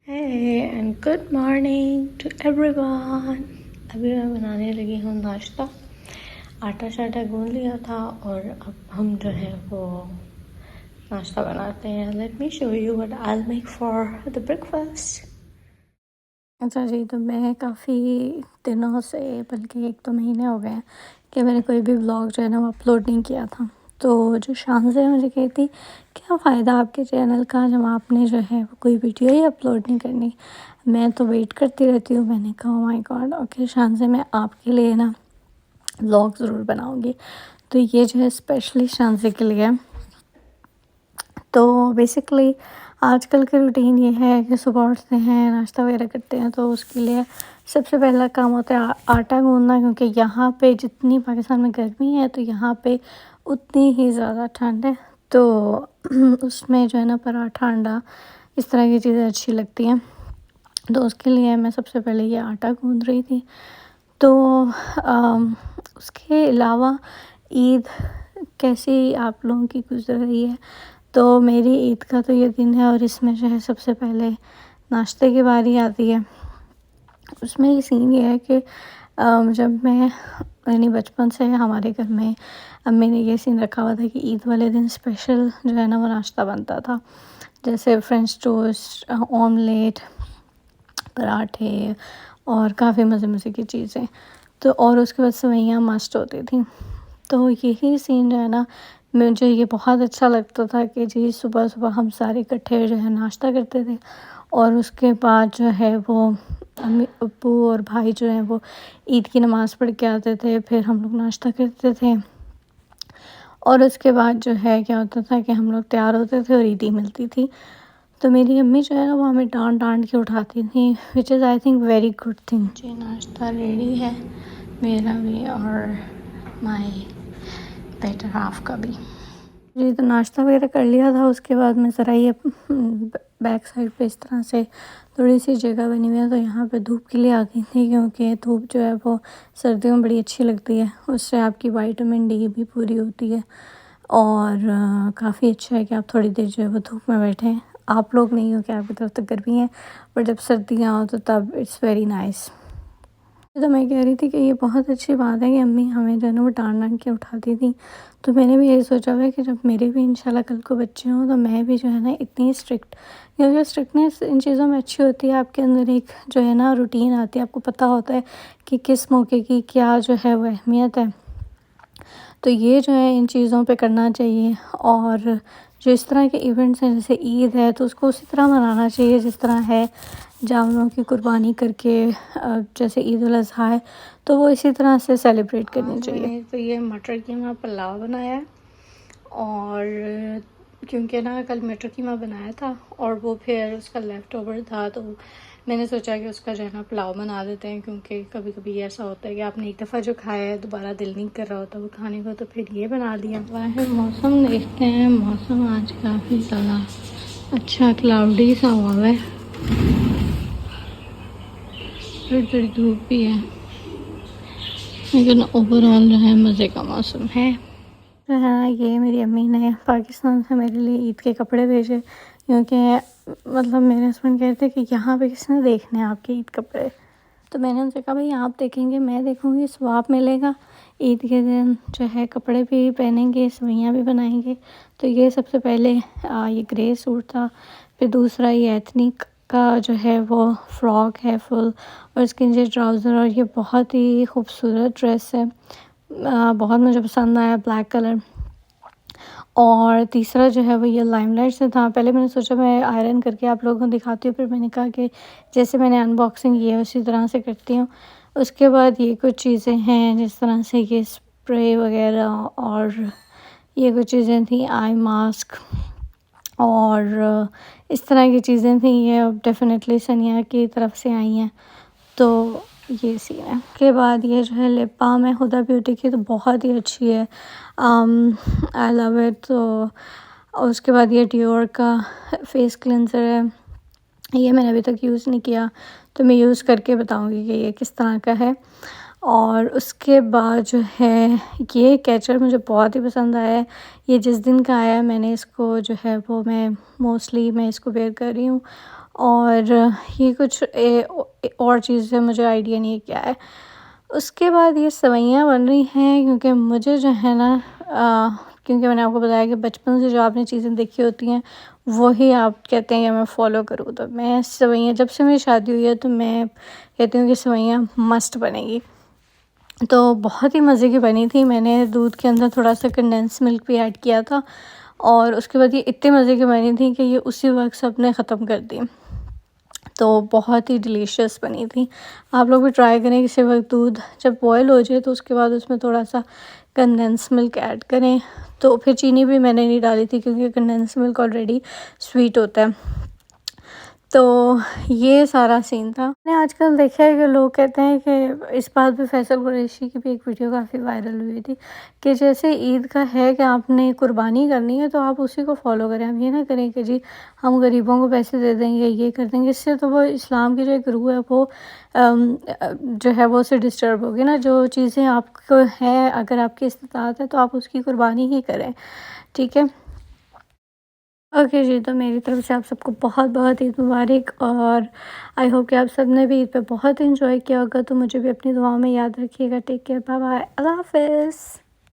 Hey and good morning to everyone। अभी मैं बनाने लगी हूँ नाश्ता। आटा शाटा गूंद लिया था और अब हम जो है वो नाश्ता बनाते हैं। Let me show you what I will make for the breakfast. अच्छा जी, तो मैं काफ़ी दिनों से, बल्कि 1-2 महीने हो गए हैं कि मैंने कोई भी व्लॉग जो है ना वो अपलोड नहीं किया था। तो जो शान से मुझे कही थी, क्या फ़ायदा आपके चैनल का जब आपने जो है वो कोई वीडियो ही अपलोड नहीं करनी। मैं तो वेट करती रहती हूँ। मैंने कहा ओह माय गॉड, ओके शान से, मैं आपके लिए ना व्लॉग ज़रूर बनाऊँगी। तो ये जो है स्पेशली शान से के लिए। तो बेसिकली आजकल की रूटीन ये है कि सुबह उठते हैं, नाश्ता वगैरह करते हैं, तो उसके लिए सबसे पहला काम होता है आटा गूँधना, क्योंकि यहाँ पे जितनी पाकिस्तान में गर्मी है तो यहाँ पे उतनी ही ज़्यादा ठंड है। तो उसमें जो है ना पराठा, अंडा, इस तरह की चीज़ें अच्छी लगती हैं। तो उसके लिए मैं सबसे पहले ये आटा गूँध रही थी। तो उसके अलावा ईद कैसी आप लोगों की गुज़र रही है? तो मेरी ईद का तो ये दिन है और इसमें जो है सबसे पहले नाश्ते की बारी आती है। उसमें ये सीन ये है कि जब मैं यानी बचपन से हमारे घर में अम्मी ने ये सीन रखा हुआ था कि ईद वाले दिन स्पेशल जो है ना वो नाश्ता बनता था, जैसे फ्रेंच टोस्ट, ऑमलेट, पराठे और काफ़ी मज़े की चीज़ें। तो और उसके बाद सेवइयाँ मस्ट होती थी। तो यही सीन जो है ना, मुझे ये बहुत अच्छा लगता था कि जी सुबह-सुबह हम सारे इकट्ठे जो है नाश्ता करते थे और उसके बाद जो है वो अम्मी, अब्बू और भाई जो हैं वो ईद की नमाज़ पढ़ के आते थे, फिर हम लोग नाश्ता करते थे और उसके बाद जो है क्या होता था कि हम लोग तैयार होते थे और ईदी मिलती थी। तो मेरी अम्मी जो है ना वो हमें डाँट के उठाती थी, which is I think very good thing. जी नाश्ता रेडी है, मेरा भी और माय बेटर हाफ़ का भी। जी, तो नाश्ता वगैरह कर लिया था। उसके बाद मैं ज़रा ये बैक साइड पे इस तरह से थोड़ी-सी जगह बनी हुई है, तो यहाँ पे धूप के लिए आ गई थी, क्योंकि धूप जो है वो सर्दियों में बड़ी अच्छी लगती है। उससे आपकी विटामिन डी भी पूरी होती है और काफ़ी अच्छा है कि आप थोड़ी देर जो है वो धूप में बैठें। आप लोग नहीं हो कि आपकी तरफ तो गर्मी है, पर जब सर्दियाँ हो तो तब इट्स वेरी नाइस। तो मैं कह रही थी कि ये बहुत अच्छी बात है कि अम्मी हमें जो है ना वो डाँट के उठाती थी। तो मैंने भी यही सोचा हुआ है कि जब मेरे भी इंशाल्लाह कल को बच्चे हों तो मैं भी जो है ना इतनी स्ट्रिक्ट, क्योंकि स्ट्रिक्टनेस इन चीज़ों में अच्छी होती है। आपके अंदर एक जो है ना रूटीन आती है, आपको पता होता है कि किस मौके की क्या जो है वो अहमियत है। तो ये जो है इन चीज़ों पे करना चाहिए और जो इस तरह के इवेंट्स हैं जैसे ईद है तो उसको उसी तरह मनाना चाहिए जिस तरह है। जानवरों की कुर्बानी करके जैसे ईद उल अज़हा है तो वो इसी तरह से सेलिब्रेट करनी चाहिए। तो ये मटर कीमा पुलाव बनाया है और क्योंकि ना कल मटर कीमा बनाया था और वो फिर उसका लेफ़्ट ओवर था, तो मैंने सोचा कि उसका जो है ना पुलाव बना देते हैं, क्योंकि कभी कभी ऐसा होता है कि आपने एक दफ़ा जो खाया है दोबारा दिल नहीं कर रहा होता वो खाने को, तो फिर ये बना दिया। बाहर मौसम देखते हैं, मौसम आज काफ़ी ज़्यादा अच्छा क्लाउडी सा हुआ है, थोड़ी थोड़ी धूप भी है, लेकिन ओवरऑल जो है मज़े का मौसम है। जो है ना ये मेरी अम्मी ने पाकिस्तान से मेरे लिए ईद के कपड़े भेजे, क्योंकि मतलब मेरे हस्बैंड कह रहे थे कि यहाँ पे किसने देखने हैं आपके ईद कपड़े। तो मैंने उनसे कहा भाई आप देखेंगे, मैं देखूँगी, स्वाब मिलेगा। ईद के दिन जो है कपड़े भी पहनेंगे, सवैयाँ भी बनाएंगे। तो ये सबसे पहले ये ग्रे सूट था, फिर दूसरा ये एथनिक का जो है वो फ्रॉक है फुल और इसके नीचे ट्राउज़र, और ये बहुत ही खूबसूरत ड्रेस है। बहुत मुझे पसंद आया ब्लैक कलर। और तीसरा जो है वो ये लाइमलाइट से था। पहले मैंने सोचा मैं आयरन करके आप लोगों को दिखाती हूँ, फिर मैंने कहा कि जैसे मैंने अनबॉक्सिंग की है उसी तरह से करती हूँ। उसके बाद ये कुछ चीज़ें हैं जिस तरह से ये स्प्रे वगैरह और ये कुछ चीज़ें थी, आई मास्क और इस तरह की चीज़ें थी। ये डेफ़िनेटली सनिया की तरफ से आई हैं। तो ये सीन है। के बाद ये जो है लिप बाम है हुदा ब्यूटी की, तो बहुत ही अच्छी है, आई लव इट। तो और उसके बाद ये डियोर का फेस क्लेंज़र है, ये मैंने अभी तक यूज़ नहीं किया, तो मैं यूज़ करके बताऊंगी कि ये किस तरह का है। और उसके बाद जो है ये कैचर मुझे बहुत ही पसंद आया है। ये जिस दिन का आया मैंने इसको जो है वो मैं इसको वेयर कर रही हूँ। और ये कुछ और चीज़ है, मुझे आइडिया नहीं है क्या है। उसके बाद ये सेवइयाँ बन रही हैं, क्योंकि मुझे जो है ना क्योंकि मैंने आपको बताया कि बचपन से जो आपने चीज़ें देखी होती हैं वही आप कहते हैं कि मैं फ़ॉलो करूँ। तो मैं सेवइयाँ, जब से मेरी शादी हुई है तो मैं कहती हूँ कि सेवइयाँ मस्ट बनेगी। तो बहुत ही मज़े की बनी थी। मैंने दूध के अंदर थोड़ा-सा कंडेंस मिल्क भी ऐड किया था और उसके बाद ये इतनी मज़े की बनी थी कि ये उसी वक़्त सबने ख़त्म कर दी। तो बहुत ही डिलीशियस बनी थी। आप लोग भी ट्राई करें, किसी वक़्त दूध जब बॉयल हो जाए तो उसके बाद उसमें थोड़ा-सा कंडेंस मिल्क ऐड करें। तो फिर चीनी भी मैंने नहीं डाली थी क्योंकि कंडेंस मिल्क ऑलरेडी स्वीट होता है। तो ये सारा सीन था। मैंने आजकल देखा है कि लोग कहते हैं कि इस बात पे फैसल कुरैशी की भी एक वीडियो काफ़ी वायरल हुई थी कि जैसे ईद का है कि आपने कुर्बानी करनी है तो आप उसी को फॉलो करें। आप ये ना करें कि जी हम गरीबों को पैसे दे देंगे, ये कर देंगे। इससे तो वो इस्लाम की जो एक रूह है वो जो है वो उससे डिस्टर्ब होगी ना। जो चीज़ें आपको हैं, अगर आपकी इस्तिताअत है तो आप उसकी कुर्बानी ही करें, ठीक है। ओके जी, तो मेरी तरफ से आप सबको बहुत-बहुत ईद मुबारक। और आई होप कि आप सब ने भी ईद पे बहुत एंजॉय किया होगा। तो मुझे भी अपनी दुआओं में याद रखिएगा। टेक केयर, बाय बाय, अल्लाह हाफ़िज़।